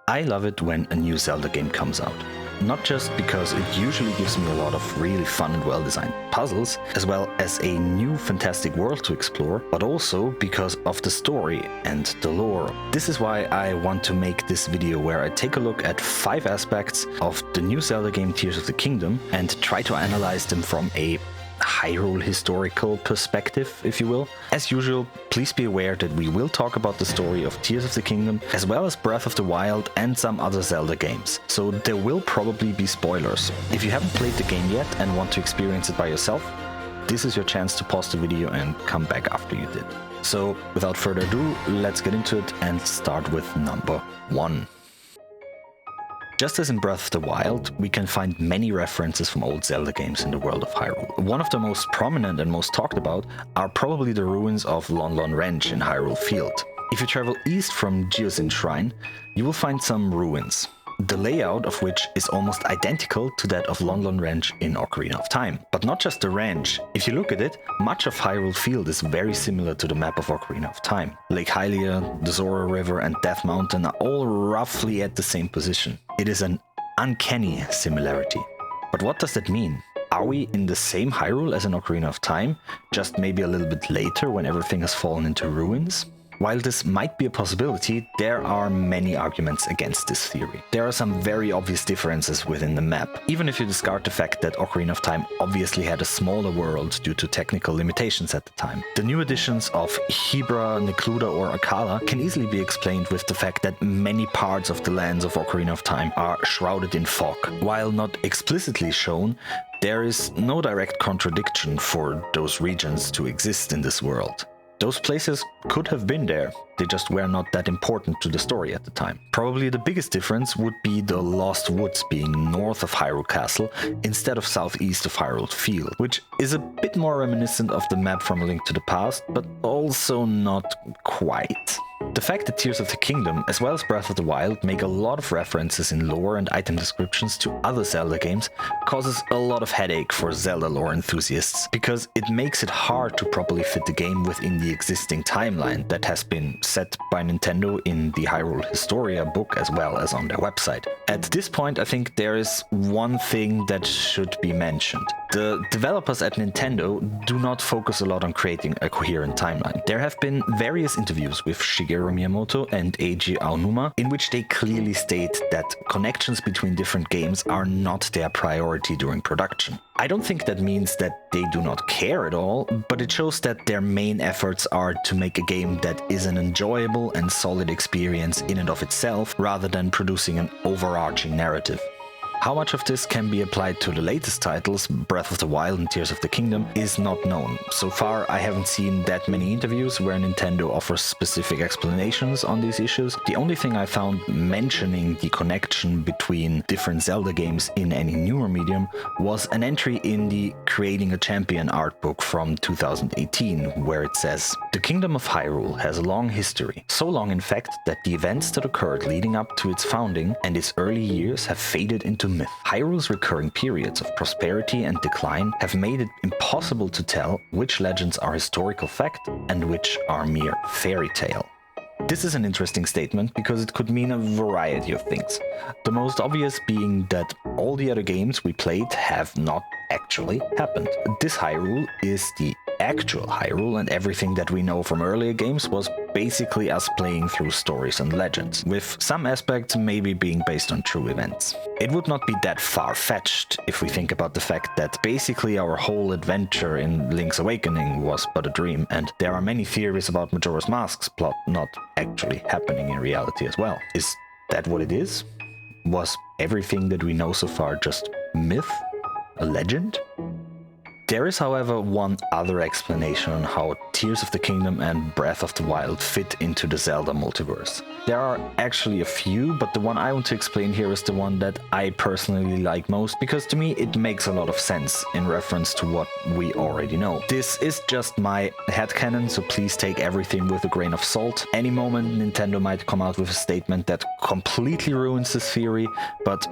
I love it when a new Zelda game comes out. Not just because it usually gives me a lot of really fun and well-designed puzzles, as well as a new fantastic world to explore, but also because of the story and the lore. This is why I want to make this video where I take a look at 5 aspects of the new Zelda game Tears of the Kingdom and try to analyze them from a Hyrule historical perspective, if you will. As usual, please be aware that we will talk about the story of Tears of the Kingdom, as well as Breath of the Wild and some other Zelda games, so there will probably be spoilers. If you haven't played the game yet and want to experience it by yourself, this is your chance to pause the video and come back after you did. So, without further ado, let's get into it and start with number 1. Just as in Breath of the Wild, we can find many references from old Zelda games in the world of Hyrule. One of the most prominent and most talked about are probably the ruins of Lon Lon Ranch in Hyrule Field. If you travel east from Geosin Shrine, you will find some ruins, the layout of which is almost identical to that of Lon Lon Ranch in Ocarina of Time. But not just the ranch. If you look at it, much of Hyrule Field is very similar to the map of Ocarina of Time. Lake Hylia, the Zora River and Death Mountain are all roughly at the same position. It is an uncanny similarity. But what does that mean? Are we in the same Hyrule as in Ocarina of Time, just maybe a little bit later when everything has fallen into ruins? While this might be a possibility, there are many arguments against this theory. There are some very obvious differences within the map, even if you discard the fact that Ocarina of Time obviously had a smaller world due to technical limitations at the time. The new additions of Hebra, Necluda or Akala can easily be explained with the fact that many parts of the lands of Ocarina of Time are shrouded in fog. While not explicitly shown, there is no direct contradiction for those regions to exist in this world. Those places could have been there, they just were not that important to the story at the time. Probably the biggest difference would be the Lost Woods being north of Hyrule Castle instead of southeast of Hyrule Field, which is a bit more reminiscent of the map from A Link to the Past, but also not quite. The fact that Tears of the Kingdom, as well as Breath of the Wild, make a lot of references in lore and item descriptions to other Zelda games causes a lot of headache for Zelda lore enthusiasts, because it makes it hard to properly fit the game within the existing timeline that has been set by Nintendo in the Hyrule Historia book as well as on their website. At this point, I think there is one thing that should be mentioned. The developers at Nintendo do not focus a lot on creating a coherent timeline. There have been various interviews with Shigeru Miyamoto and Eiji Aonuma in which they clearly state that connections between different games are not their priority during production. I don't think that means that they do not care at all, but it shows that their main efforts are to make a game that is an enjoyable and solid experience in and of itself, rather than producing an overarching narrative. How much of this can be applied to the latest titles, Breath of the Wild and Tears of the Kingdom, is not known. So far, I haven't seen that many interviews where Nintendo offers specific explanations on these issues. The only thing I found mentioning the connection between different Zelda games in any newer medium was an entry in the Creating a Champion art book from 2018, where it says, "The Kingdom of Hyrule has a long history, so long in fact that the events that occurred leading up to its founding and its early years have faded into myth. Hyrule's recurring periods of prosperity and decline have made it impossible to tell which legends are historical fact and which are mere fairy tale." This is an interesting statement because it could mean a variety of things. The most obvious being that all the other games we played have not actually happened. This Hyrule is the actual Hyrule, and everything that we know from earlier games was basically us playing through stories and legends, with some aspects maybe being based on true events. It would not be that far-fetched if we think about the fact that basically our whole adventure in Link's Awakening was but a dream, and there are many theories about Majora's Mask's plot not actually happening in reality as well. Is that what it is? Was everything that we know so far just myth? A legend? There is, however, one other explanation on how Tears of the Kingdom and Breath of the Wild fit into the Zelda multiverse. There are actually a few, but the one I want to explain here is the one that I personally like most, because to me it makes a lot of sense in reference to what we already know. This is just my headcanon, so please take everything with a grain of salt. Any moment Nintendo might come out with a statement that completely ruins this theory, but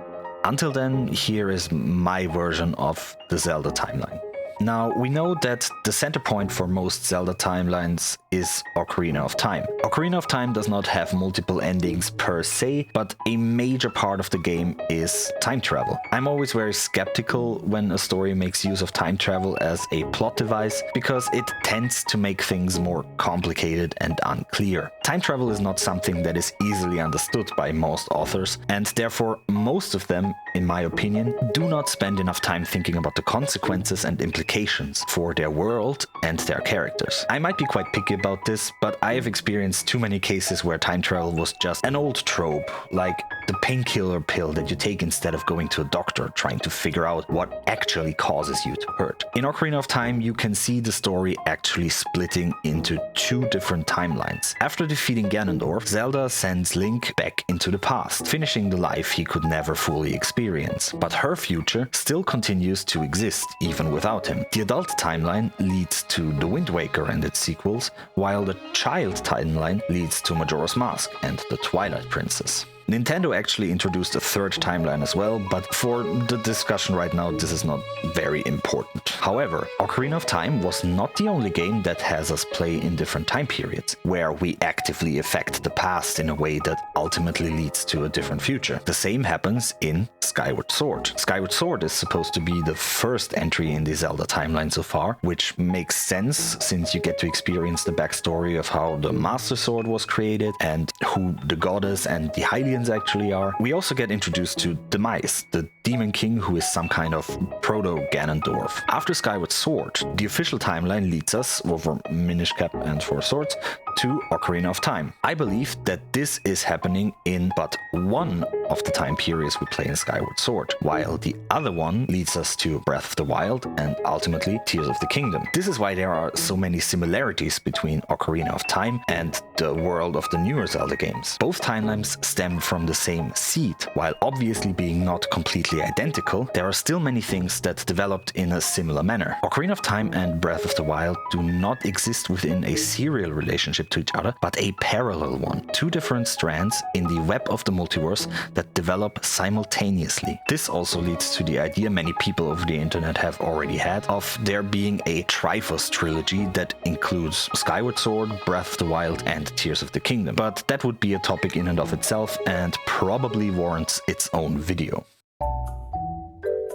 until then, here is my version of the Zelda timeline. Now, we know that the center point for most Zelda timelines is Ocarina of Time. Ocarina of Time does not have multiple endings per se, but a major part of the game is time travel. I'm always very skeptical when a story makes use of time travel as a plot device, because it tends to make things more complicated and unclear. Time travel is not something that is easily understood by most authors, and therefore most of them, in my opinion, do not spend enough time thinking about the consequences and implications for their world and their characters. I might be quite picky about this, but I have experienced too many cases where time travel was just an old trope, like the painkiller pill that you take instead of going to a doctor trying to figure out what actually causes you to hurt. In Ocarina of Time, you can see the story actually splitting into two different timelines. After defeating Ganondorf, Zelda sends Link back into the past, finishing the life he could never fully experience. But her future still continues to exist, even without him. The adult timeline leads to The Wind Waker and its sequels, while the child timeline leads to Majora's Mask and the Twilight Princess. Nintendo actually introduced a third timeline as well, but for the discussion right now, this is not very important. However, Ocarina of Time was not the only game that has us play in different time periods, where we actively affect the past in a way that ultimately leads to a different future. The same happens in Skyward Sword. Skyward Sword is supposed to be the first entry in the Zelda timeline so far, which makes sense since you get to experience the backstory of how the Master Sword was created and who the goddess and the Hylians actually are. We also get introduced to Demise, the Demon King who is some kind of proto-Ganondorf. After Skyward Sword, the official timeline leads us, over Minish Cap and Four Swords, to Ocarina of Time. I believe that this is happening in but one of the time periods we play in Skyward Sword, while the other one leads us to Breath of the Wild and ultimately Tears of the Kingdom. This is why there are so many similarities between Ocarina of Time and the world of the newer Zelda games. Both timelines stem from the same seed. While obviously being not completely identical, there are still many things that developed in a similar manner. Ocarina of Time and Breath of the Wild do not exist within a serial relationship to each other, but a parallel one. Two different strands in the web of the multiverse that develop simultaneously. This also leads to the idea many people over the internet have already had of there being a Triforce trilogy that includes Skyward Sword, Breath of the Wild, and Tears of the Kingdom. But that would be a topic in and of itself and probably warrants its own video.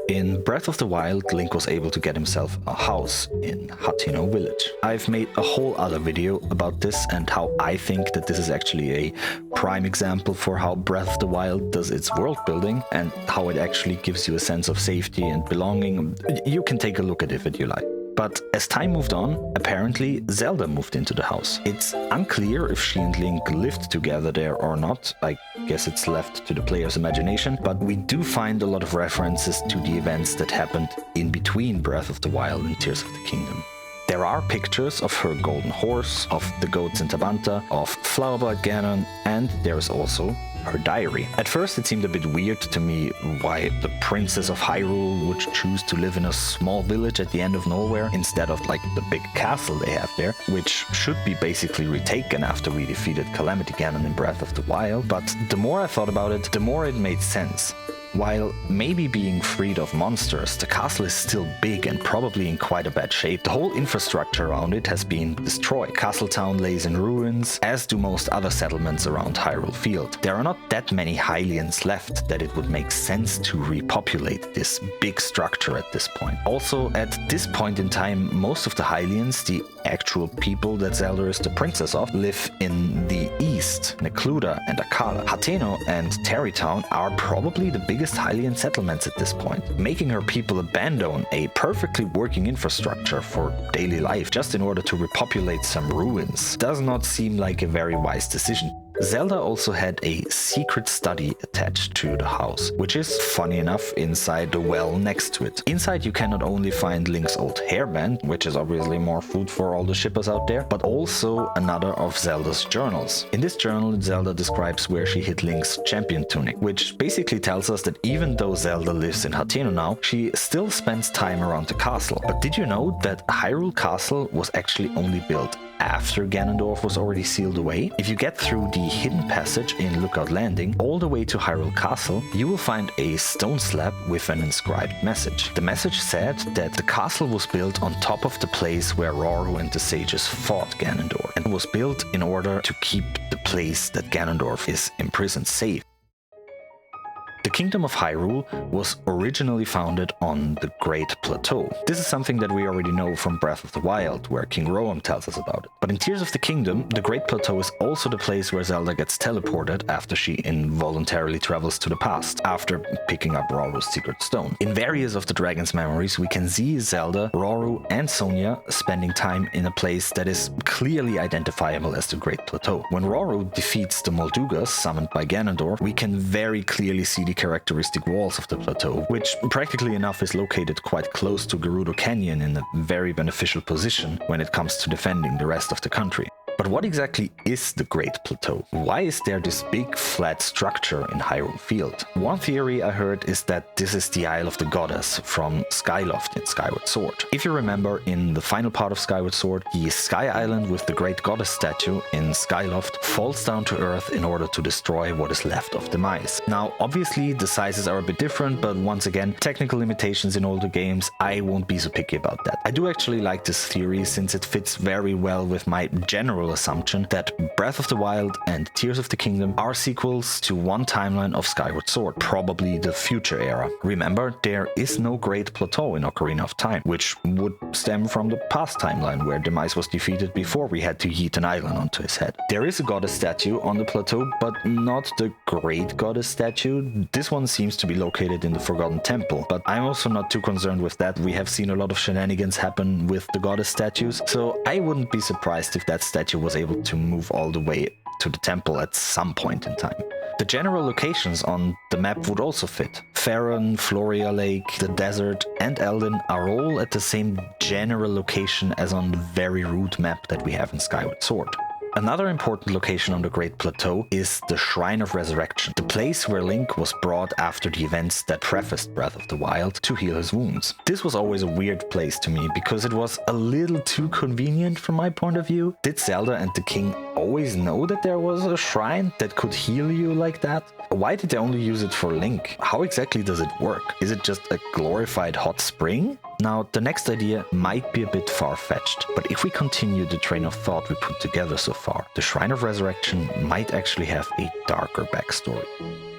In Breath of the Wild, Link was able to get himself a house in Hateno village. I've made a whole other video about this and how I think that this is actually a prime example for how Breath of the Wild does its world building and how it actually gives you a sense of safety and belonging. You can take a look at it if you like. But as time moved on, apparently Zelda moved into the house. It's unclear if she and Link lived together there or not. I guess it's left to the player's imagination, but we do find a lot of references to the events that happened in between Breath of the Wild and Tears of the Kingdom. There are pictures of her golden horse, of the goats in Tabanta, of Flowerbird Ganon, and there's also her diary. At first it seemed a bit weird to me why the Princess of Hyrule would choose to live in a small village at the end of nowhere instead of like the big castle they have there, which should be basically retaken after we defeated Calamity Ganon in Breath of the Wild, but the more I thought about it, the more it made sense. While maybe being freed of monsters, the castle is still big and probably in quite a bad shape. The whole infrastructure around it has been destroyed. Castletown lays in ruins, as do most other settlements around Hyrule Field. There are not that many Hylians left that it would make sense to repopulate this big structure at this point. Also, at this point in time, most of the Hylians, the actual people that Zelda is the princess of, live in the east, Necluda and Akala. Hateno and Tarrytown are probably the biggest Hylian settlements at this point, making her people abandon a perfectly working infrastructure for daily life just in order to repopulate some ruins. Does not seem like a very wise decision. Zelda also had a secret study attached to the house, which is, funny enough, inside the well next to it. Inside you can not only find Link's old hairband, which is obviously more food for all the shippers out there, but also another of Zelda's journals. In this journal, Zelda describes where she hid Link's champion tunic, which basically tells us that even though Zelda lives in Hateno now, she still spends time around the castle. But did you know that Hyrule Castle was actually only built after Ganondorf was already sealed away. If you get through the hidden passage in Lookout Landing all the way to Hyrule Castle, you will find a stone slab with an inscribed message. The message said that the castle was built on top of the place where Rauru and the sages fought Ganondorf, and was built in order to keep the place that Ganondorf is imprisoned safe. The Kingdom of Hyrule was originally founded on the Great Plateau. This is something that we already know from Breath of the Wild, where King Roam tells us about it. But in Tears of the Kingdom, the Great Plateau is also the place where Zelda gets teleported after she involuntarily travels to the past, after picking up Rauru's secret stone. In various of the dragon's memories, we can see Zelda, Rauru, and Sonia spending time in a place that is clearly identifiable as the Great Plateau. When Rauru defeats the Moldugas summoned by Ganondorf, we can very clearly see the characteristic walls of the plateau, which practically enough is located quite close to Gerudo Canyon in a very beneficial position when it comes to defending the rest of the country. But what exactly is the Great Plateau? Why is there this big flat structure in Hyrule Field? One theory I heard is that this is the Isle of the Goddess from Skyloft in Skyward Sword. If you remember, in the final part of Skyward Sword, the Sky Island with the Great Goddess statue in Skyloft falls down to Earth in order to destroy what is left of Demise. Now, obviously the sizes are a bit different, but once again, technical limitations in older games, I won't be so picky about that. I do actually like this theory since it fits very well with my general assumption that Breath of the Wild and Tears of the Kingdom are sequels to one timeline of Skyward Sword, probably the future era. Remember, there is no Great Plateau in Ocarina of Time, which would stem from the past timeline where Demise was defeated before we had to yeet an island onto his head. There is a goddess statue on the plateau, but not the Great Goddess statue. This one seems to be located in the Forgotten Temple, but I'm also not too concerned with that. We have seen a lot of shenanigans happen with the goddess statues, so I wouldn't be surprised if that statue was able to move all the way to the temple at some point in time. The general locations on the map would also fit. Faron, Floria Lake, the desert, and Eldin are all at the same general location as on the very rude map that we have in Skyward Sword. Another important location on the Great Plateau is the Shrine of Resurrection, the place where Link was brought after the events that prefaced Breath of the Wild to heal his wounds. This was always a weird place to me because it was a little too convenient from my point of view. Did Zelda and the King always know that there was a shrine that could heal you like that? Why did they only use it for Link? How exactly does it work? Is it just a glorified hot spring? Now, the next idea might be a bit far-fetched, but if we continue the train of thought we put together so far, the Shrine of Resurrection might actually have a darker backstory.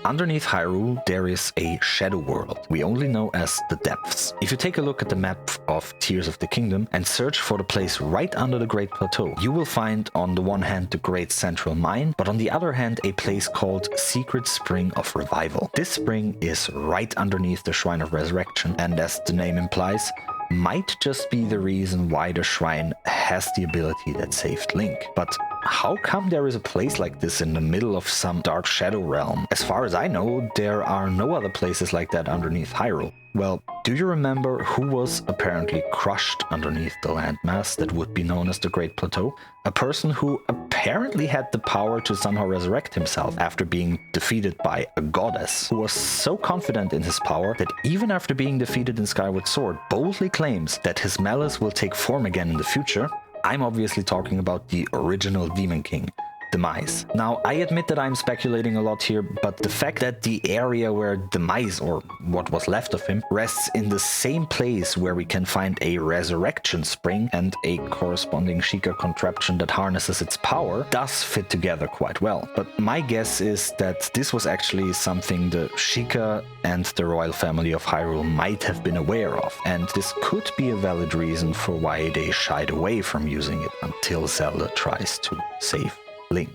Underneath Hyrule, there is a shadow world we only know as the Depths. If you take a look at the map of Tears of the Kingdom and search for the place right under the Great Plateau, you will find on the one hand the Great Central Mine, but on the other hand a place called Secret Spring of Revival. This spring is right underneath the Shrine of Resurrection, and as the name implies, might just be the reason why the shrine has the ability that saved Link. But how come there is a place like this in the middle of some dark shadow realm? As far as I know, there are no other places like that underneath Hyrule. Well, do you remember who was apparently crushed underneath the landmass that would be known as the Great Plateau? A person who apparently had the power to somehow resurrect himself after being defeated by a goddess, who was so confident in his power that even after being defeated in Skyward Sword, boldly claims that his malice will take form again in the future. I'm obviously talking about the original Demon King, Demise. Now, I admit that I'm speculating a lot here, but the fact that the area where Demise, or what was left of him, rests in the same place where we can find a resurrection spring and a corresponding Sheikah contraption that harnesses its power does fit together quite well. But my guess is that this was actually something the Sheikah and the royal family of Hyrule might have been aware of, and this could be a valid reason for why they shied away from using it until Zelda tries to save Link.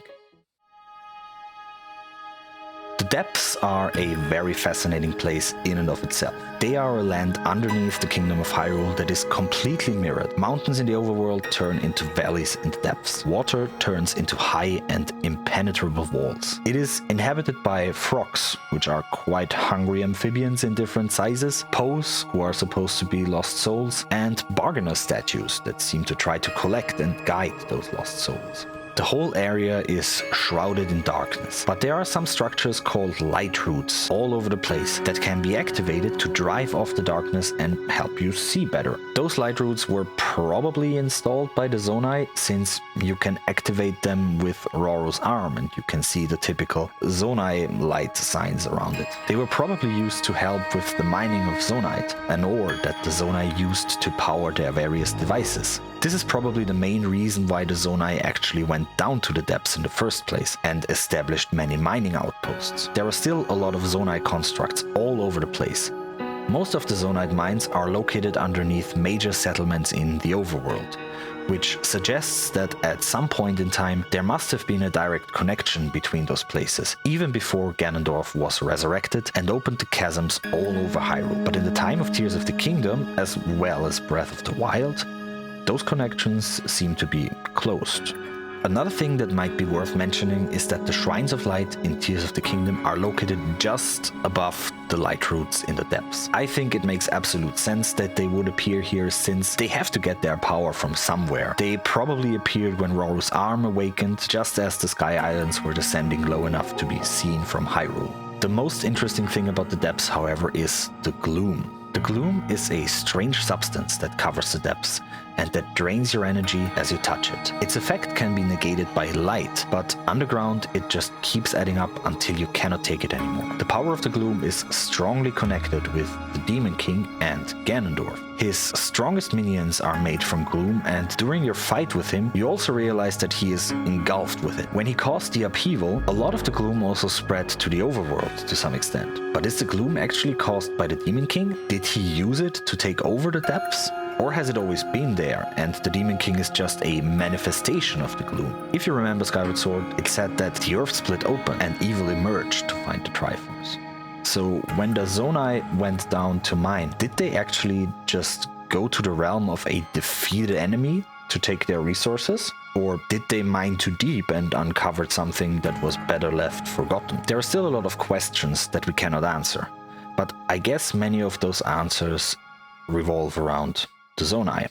The Depths are a very fascinating place in and of itself. They are a land underneath the Kingdom of Hyrule that is completely mirrored. Mountains in the overworld turn into valleys in the depths. Water turns into high and impenetrable walls. It is inhabited by frogs, which are quite hungry amphibians in different sizes, Poes, who are supposed to be lost souls, and bargainer statues that seem to try to collect and guide those lost souls. The whole area is shrouded in darkness, but there are some structures called light roots all over the place that can be activated to drive off the darkness and help you see better. Those light roots were probably installed by the Zonai, since you can activate them with Roru's arm and you can see the typical Zonai light signs around it. They were probably used to help with the mining of Zonite, an ore that the Zonai used to power their various devices. This is probably the main reason why the Zonai actually went down to the depths in the first place and established many mining outposts. There are still a lot of Zonai constructs all over the place. Most of the Zonite mines are located underneath major settlements in the overworld, which suggests that at some point in time there must have been a direct connection between those places, even before Ganondorf was resurrected and opened the chasms all over Hyrule. But in the time of Tears of the Kingdom, as well as Breath of the Wild, those connections seem to be closed. Another thing that might be worth mentioning is that the Shrines of Light in Tears of the Kingdom are located just above the light roots in the depths. I think it makes absolute sense that they would appear here, since they have to get their power from somewhere. They probably appeared when Roru's arm awakened, just as the Sky Islands were descending low enough to be seen from Hyrule. The most interesting thing about the depths, however, is the gloom. The gloom is a strange substance that covers the depths and that drains your energy as you touch it. Its effect can be negated by light, but underground it just keeps adding up until you cannot take it anymore. The power of the gloom is strongly connected with the Demon King and Ganondorf. His strongest minions are made from gloom, and during your fight with him, you also realize that he is engulfed with it. When he caused the upheaval, a lot of the gloom also spread to the overworld to some extent. But is the gloom actually caused by the Demon King? Did he use it to take over the depths? Or has it always been there, and the Demon King is just a manifestation of the gloom? If you remember Skyward Sword, it said that the earth split open and evil emerged to find the Triforce. So when the Zonai went down to mine, did they actually just go to the realm of a defeated enemy to take their resources? Or did they mine too deep and uncovered something that was better left forgotten? There are still a lot of questions that we cannot answer, but I guess many of those answers revolve around the Zonai.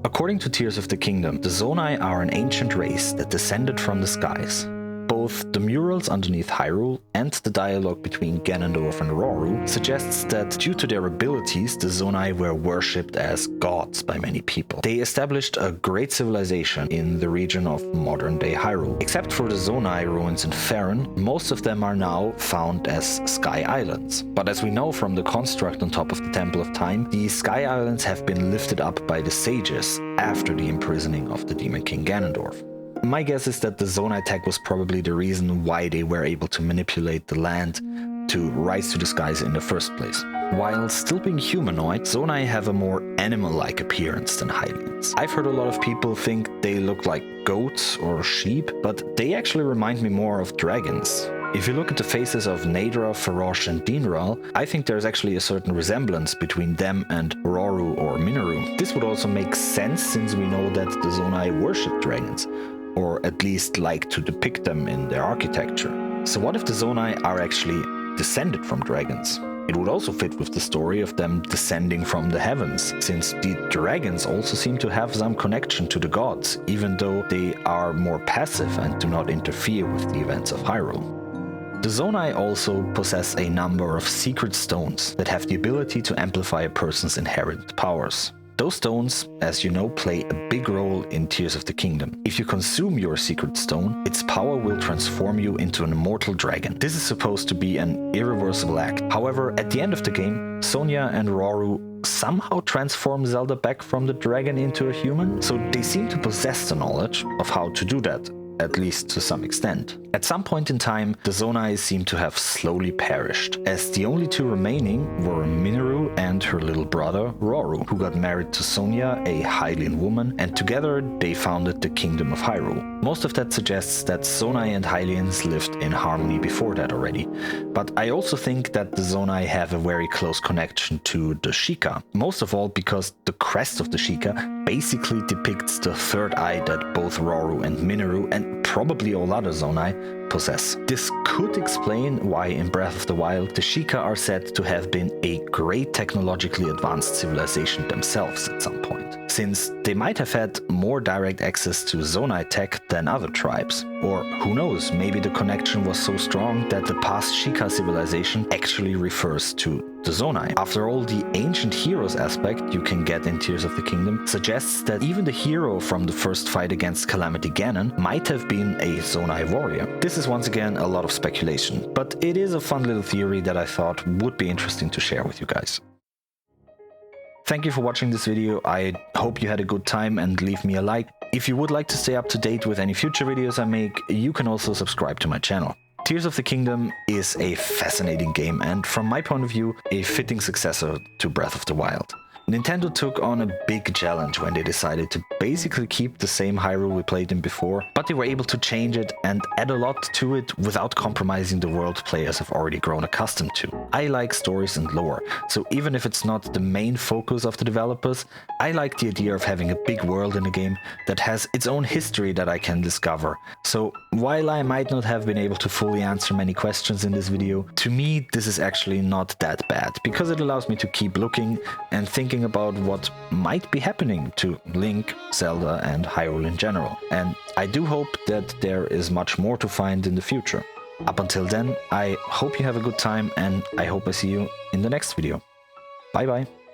According to Tears of the Kingdom, the Zonai are an ancient race that descended from the skies. Both the murals underneath Hyrule and the dialogue between Ganondorf and Roru suggests that due to their abilities, the Zonai were worshipped as gods by many people. They established a great civilization in the region of modern-day Hyrule. Except for the Zonai ruins in Faron, most of them are now found as Sky Islands. But as we know from the construct on top of the Temple of Time, the Sky Islands have been lifted up by the sages after the imprisoning of the Demon King Ganondorf. My guess is that the Zonai tech was probably the reason why they were able to manipulate the land to rise to the skies in the first place. While still being humanoid, Zonai have a more animal-like appearance than Hylians. I've heard a lot of people think they look like goats or sheep, but they actually remind me more of dragons. If you look at the faces of Nadra, Farosh and Dinral, I think there's actually a certain resemblance between them and Roru or Minoru. This would also make sense since we know that the Zonai worship dragons, or at least like to depict them in their architecture. So what if the Zonai are actually descended from dragons? It would also fit with the story of them descending from the heavens, since the dragons also seem to have some connection to the gods, even though they are more passive and do not interfere with the events of Hyrule. The Zonai also possess a number of secret stones that have the ability to amplify a person's inherent powers. Those stones, as you know, play a big role in Tears of the Kingdom. If you consume your secret stone, its power will transform you into an immortal dragon. This is supposed to be an irreversible act. However, at the end of the game, Sonia and Roru somehow transform Zelda back from the dragon into a human, so they seem to possess the knowledge of how to do that, at least to some extent. At some point in time, the Zonai seem to have slowly perished, as the only two remaining were Minoru and her little brother Roru, who got married to Sonia, a Hylian woman, and together they founded the Kingdom of Hyrule. Most of that suggests that Zonai and Hylians lived in harmony before that already, but I also think that the Zonai have a very close connection to the Sheikah, most of all because the crest of the Sheikah basically depicts the third eye that both Roru and Minoru and probably all other Zonai, possess. This could explain why in Breath of the Wild the Sheikah are said to have been a great technologically advanced civilization themselves at some point, since they might have had more direct access to Zonai tech than other tribes. Or who knows, maybe the connection was so strong that the past Sheikah civilization actually refers to the Zonai. After all, the ancient heroes aspect you can get in Tears of the Kingdom suggests that even the hero from the first fight against Calamity Ganon might have been a Zonai warrior. This is once again a lot of speculation, but it is a fun little theory that I thought would be interesting to share with you guys. Thank you for watching this video. I hope you had a good time and leave me a like. If you would like to stay up to date with any future videos I make, you can also subscribe to my channel. Tears of the Kingdom is a fascinating game and, from my point of view, a fitting successor to Breath of the Wild. Nintendo took on a big challenge when they decided to basically keep the same Hyrule we played in before, but they were able to change it and add a lot to it without compromising the world players have already grown accustomed to. I like stories and lore, so even if it's not the main focus of the developers, I like the idea of having a big world in a game that has its own history that I can discover. So while I might not have been able to fully answer many questions in this video, to me this is actually not that bad, because it allows me to keep looking and thinking about what might be happening to Link, Zelda and Hyrule in general. And I do hope that there is much more to find in the future. Up until then, I hope you have a good time and I hope I see you in the next video. Bye bye.